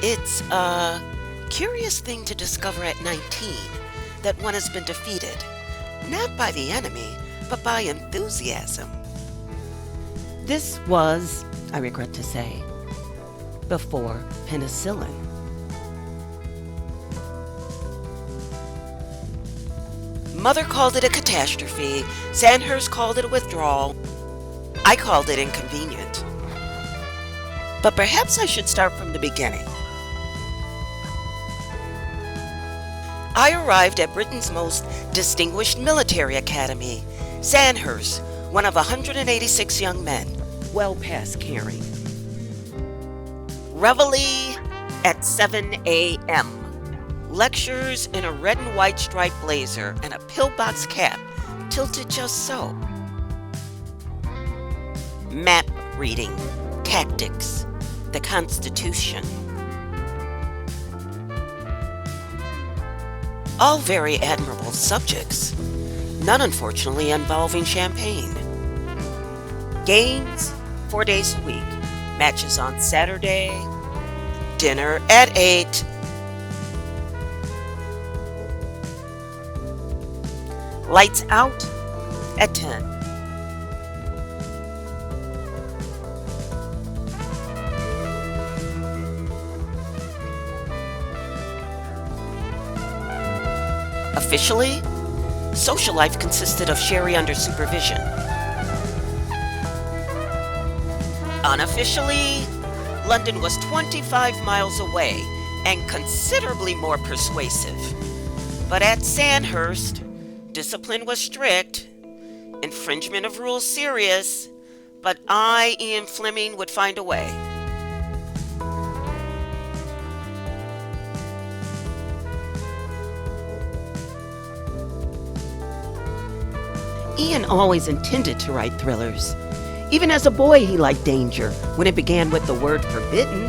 It's a curious thing to discover at 19 that one has been defeated, not by the enemy, but by enthusiasm. This was, I regret to say, before penicillin. Mother called it a catastrophe. Sandhurst called it a withdrawal. I called it inconvenient. But perhaps I should start from the beginning. I arrived at Britain's most distinguished military academy, Sandhurst, one of 186 young men, well past caring. Reveille at 7 a.m. Lectures in a red and white striped blazer and a pillbox cap tilted just so. Map reading, tactics, the Constitution. All very admirable subjects, none unfortunately involving champagne. Games 4 days a week, matches on Saturday, dinner at 8, lights out at 10. Officially, social life consisted of sherry under supervision. Unofficially, London was 25 miles away and considerably more persuasive. But at Sandhurst, discipline was strict, infringement of rules serious, but I, Ian Fleming, would find a way. Ian always intended to write thrillers. Even as a boy, he liked danger when it began with the word forbidden.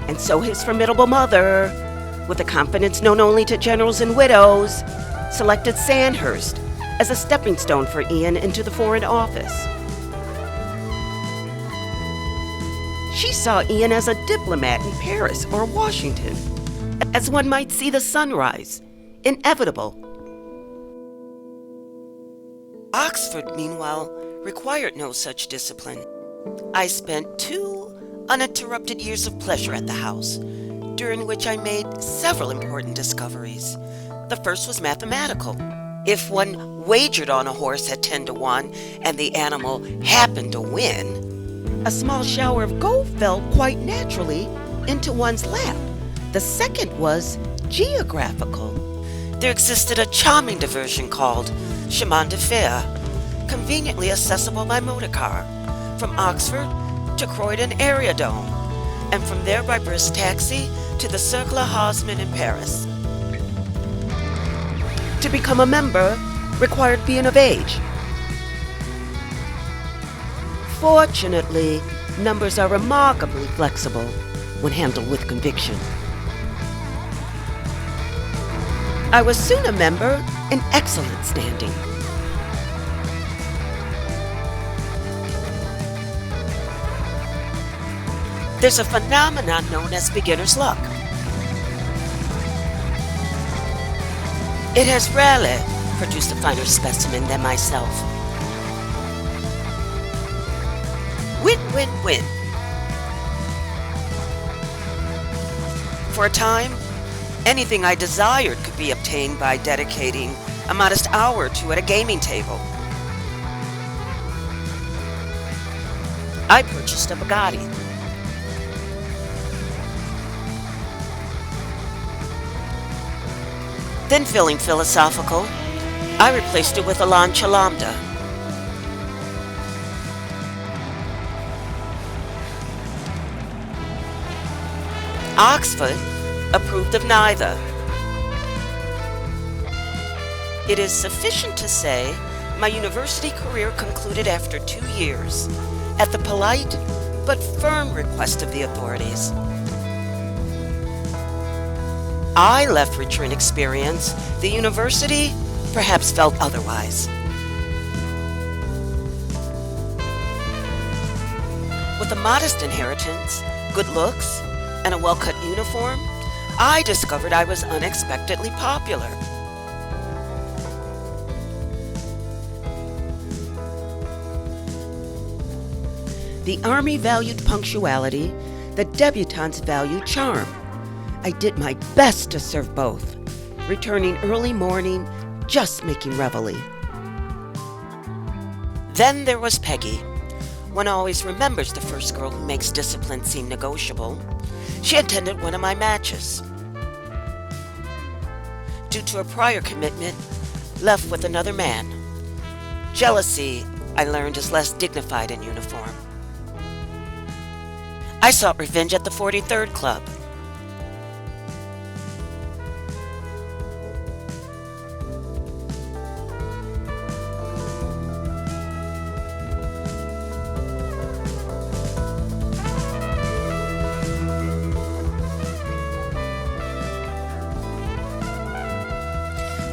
And so his formidable mother, with a confidence known only to generals and widows, selected Sandhurst as a stepping stone for Ian into the Foreign Office. She saw Ian as a diplomat in Paris or Washington, as one might see the sunrise, inevitable. Oxford, meanwhile, required no such discipline. I spent 2 uninterrupted years of pleasure at the house, during which I made several important discoveries. The first was mathematical. If one wagered on a horse at 10 to 1 and the animal happened to win, a small shower of gold fell quite naturally into one's lap. The second was geographical. There existed a charming diversion called chemin de fer, conveniently accessible by motor car, from Oxford to Croydon Aerodrome, and from there by brisk taxi to the Cercle Haussmann in Paris. To become a member required being of age. Fortunately, numbers are remarkably flexible when handled with conviction. I was soon a member in excellent standing. There's a phenomenon known as beginner's luck. It has rarely produced a finer specimen than myself. Win, win, win. For a time, anything I desired could be obtained by dedicating a modest hour or two at a gaming table. I purchased a Bugatti. Then, feeling philosophical, I replaced it with a Lancia Lambda. Oxford approved of neither. It is sufficient to say my university career concluded after 2 years, at the polite but firm request of the authorities. I left richer in experience. The university perhaps felt otherwise. with a modest inheritance, good looks, and a well-cut uniform, I discovered I was unexpectedly popular. The Army valued punctuality, the debutantes valued charm. I did my best to serve both, returning early morning, just making reveille. Then there was Peggy. One always remembers the first girl who makes discipline seem negotiable. She attended one of my matches. Due to a prior commitment, left with another man. Jealousy, I learned, is less dignified in uniform. I sought revenge at the 43rd Club.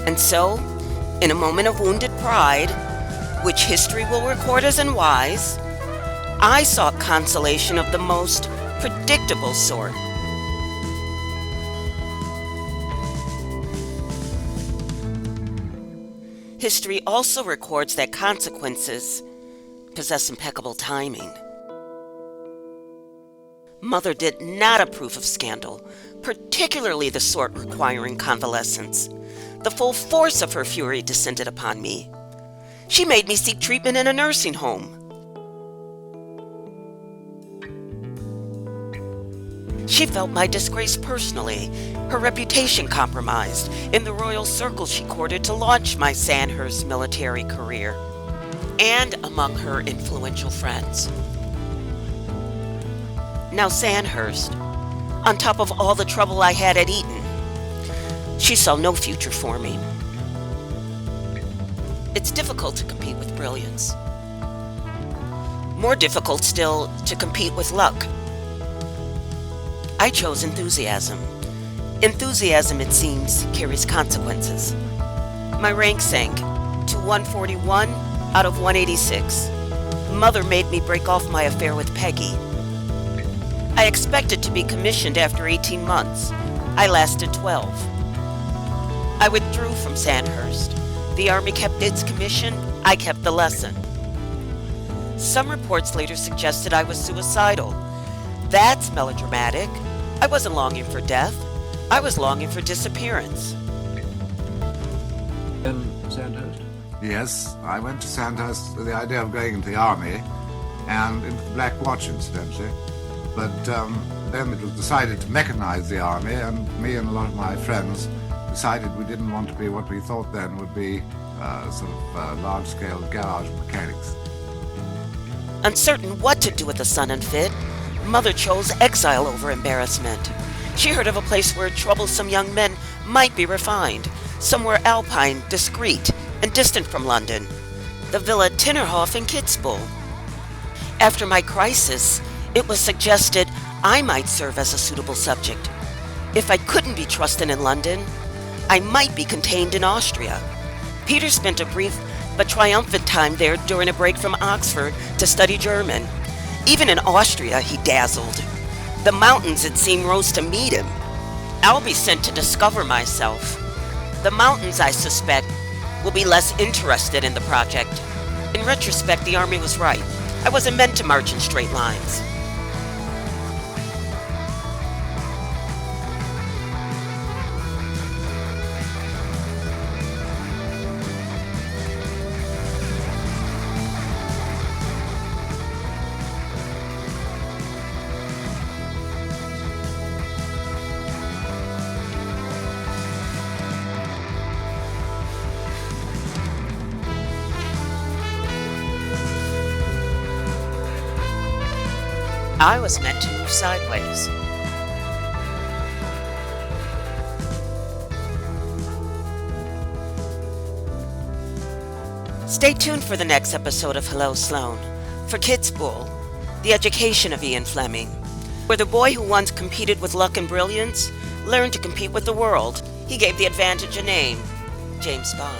And so, in a moment of wounded pride, which history will record as unwise, I sought consolation of the most predictable sort. History also records that consequences possess impeccable timing. Mother did not approve of scandal, particularly the sort requiring convalescence. The full force of her fury descended upon me. She made me seek treatment in a nursing home. She felt my disgrace personally, her reputation compromised in the royal circle she courted to launch my Sandhurst military career, and among her influential friends. Now Sandhurst, on top of all the trouble I had at Eton, she saw no future for me. It's difficult to compete with brilliance. More difficult still to compete with luck. I chose enthusiasm. Enthusiasm, it seems, carries consequences. My rank sank to 141 out of 186. Mother made me break off my affair with Peggy. I expected to be commissioned after 18 months. I lasted 12. I withdrew from Sandhurst. The Army kept its commission, I kept the lesson. Some reports later suggested I was suicidal. That's melodramatic. I wasn't longing for death. I was longing for disappearance. In Sandhurst? Yes, I went to Sandhurst with the idea of going into the Army and into the Black Watch, incidentally. But then it was decided to mechanize the Army, and me and a lot of my friends decided we didn't want to be what we thought then would be large-scale garage mechanics. Uncertain what to do with the son unfit, Mother chose exile over embarrassment. She heard of a place where troublesome young men might be refined, somewhere alpine, discreet, and distant from London. The Villa Tinnerhoff in Kitzbühel. After my crisis, it was suggested I might serve as a suitable subject. If I couldn't be trusted in London, I might be contained in Austria. Peter spent a brief but triumphant time there during a break from Oxford to study German. Even in Austria, he dazzled. The mountains, it seemed, rose to meet him. I'll be sent to discover myself. The mountains, I suspect, will be less interested in the project. In retrospect, the Army was right. I wasn't meant to march in straight lines. I was meant to move sideways. Stay tuned for the next episode of Hello Sloan, for Kitzbühel, the education of Ian Fleming, where the boy who once competed with luck and brilliance learned to compete with the world. He gave the advantage a name, James Bond.